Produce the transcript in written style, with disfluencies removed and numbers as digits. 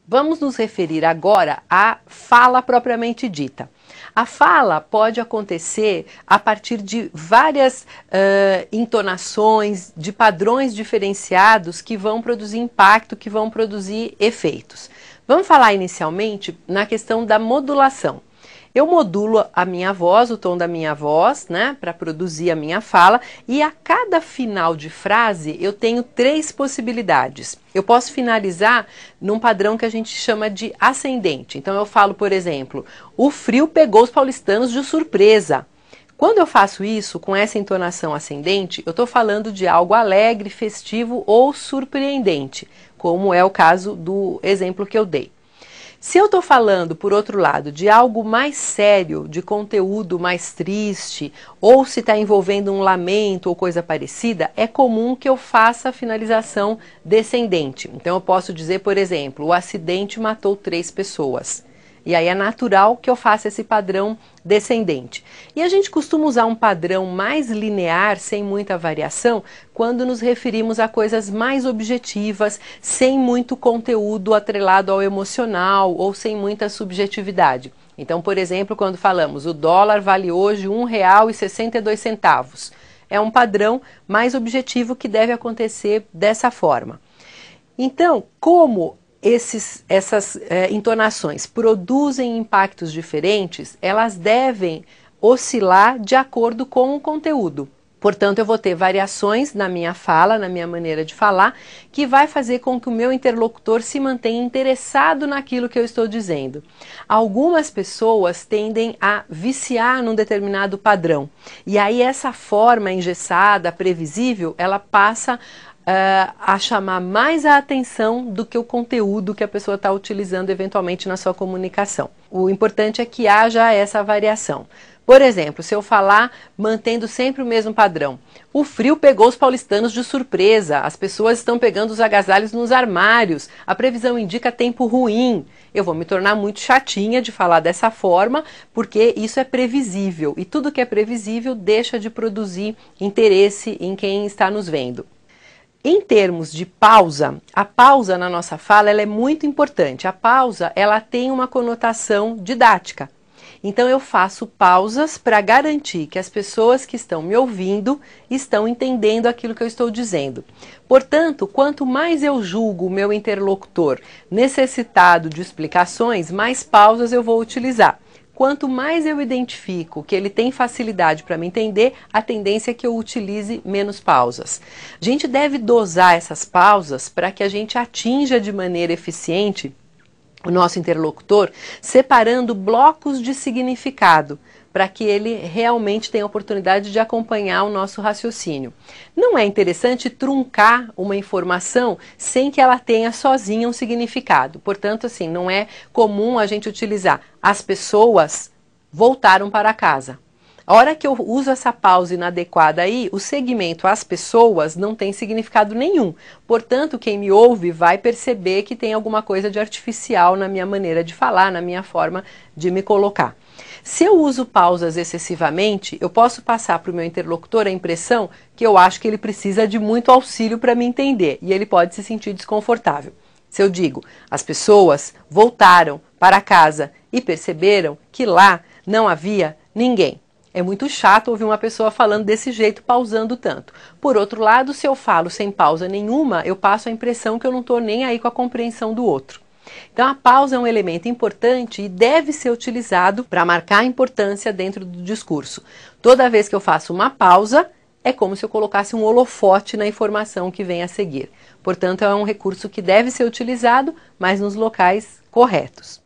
Vamos nos referir agora à fala propriamente dita. A fala pode acontecer a partir de várias entonações, de padrões diferenciados que vão produzir impacto, que vão produzir efeitos. Vamos falar inicialmente na questão da modulação. Eu modulo a minha voz, o tom da minha voz, né, para produzir a minha fala, e a cada final de frase eu tenho 3 possibilidades. Eu posso finalizar num padrão que a gente chama de ascendente. Então eu falo, por exemplo, o frio pegou os paulistanos de surpresa. Quando eu faço isso com essa entonação ascendente, eu estou falando de algo alegre, festivo ou surpreendente, como é o caso do exemplo que eu dei. Se eu estou falando, por outro lado, de algo mais sério, de conteúdo mais triste, ou se está envolvendo um lamento ou coisa parecida, é comum que eu faça a finalização descendente. Então eu posso dizer, por exemplo, o acidente matou 3 pessoas. E aí é natural que eu faça esse padrão descendente. E a gente costuma usar um padrão mais linear, sem muita variação, quando nos referimos a coisas mais objetivas, sem muito conteúdo atrelado ao emocional ou sem muita subjetividade. Então, por exemplo, quando falamos o dólar vale hoje R$ 1,62. É um padrão mais objetivo que deve acontecer dessa forma. Então, como essas entonações produzem impactos diferentes, elas devem oscilar de acordo com o conteúdo. Portanto, eu vou ter variações na minha fala, na minha maneira de falar, que vai fazer com que o meu interlocutor se mantenha interessado naquilo que eu estou dizendo. Algumas pessoas tendem a viciar num determinado padrão. E aí essa forma engessada, previsível, ela passa a chamar mais a atenção do que o conteúdo que a pessoa está utilizando eventualmente na sua comunicação. O importante é que haja essa variação. Por exemplo, se eu falar mantendo sempre o mesmo padrão, o frio pegou os paulistanos de surpresa, as pessoas estão pegando os agasalhos nos armários, a previsão indica tempo ruim. Eu vou me tornar muito chatinha de falar dessa forma, porque isso é previsível, e tudo que é previsível deixa de produzir interesse em quem está nos vendo. Em termos de pausa, a pausa na nossa fala ela é muito importante. A pausa ela tem uma conotação didática. Então eu faço pausas para garantir que as pessoas que estão me ouvindo estão entendendo aquilo que eu estou dizendo. Portanto, quanto mais eu julgo o meu interlocutor necessitado de explicações, mais pausas eu vou utilizar. Quanto mais eu identifico que ele tem facilidade para me entender, a tendência é que eu utilize menos pausas. A gente deve dosar essas pausas para que a gente atinja de maneira eficiente o nosso interlocutor, separando blocos de significado, para que ele realmente tenha a oportunidade de acompanhar o nosso raciocínio. Não é interessante truncar uma informação sem que ela tenha sozinha um significado. Portanto, assim, não é comum a gente utilizar as pessoas voltaram para casa. A hora que eu uso essa pausa inadequada aí, o segmento as pessoas não tem significado nenhum. Portanto, quem me ouve vai perceber que tem alguma coisa de artificial na minha maneira de falar, na minha forma de me colocar. Se eu uso pausas excessivamente, eu posso passar para o meu interlocutor a impressão que eu acho que ele precisa de muito auxílio para me entender e ele pode se sentir desconfortável. Se eu digo, as pessoas voltaram para casa e perceberam que lá não havia ninguém. É muito chato ouvir uma pessoa falando desse jeito, pausando tanto. Por outro lado, se eu falo sem pausa nenhuma, eu passo a impressão que eu não estou nem aí com a compreensão do outro. Então a pausa é um elemento importante e deve ser utilizado para marcar a importância dentro do discurso. Toda vez que eu faço uma pausa, é como se eu colocasse um holofote na informação que vem a seguir. Portanto, é um recurso que deve ser utilizado, mas nos locais corretos.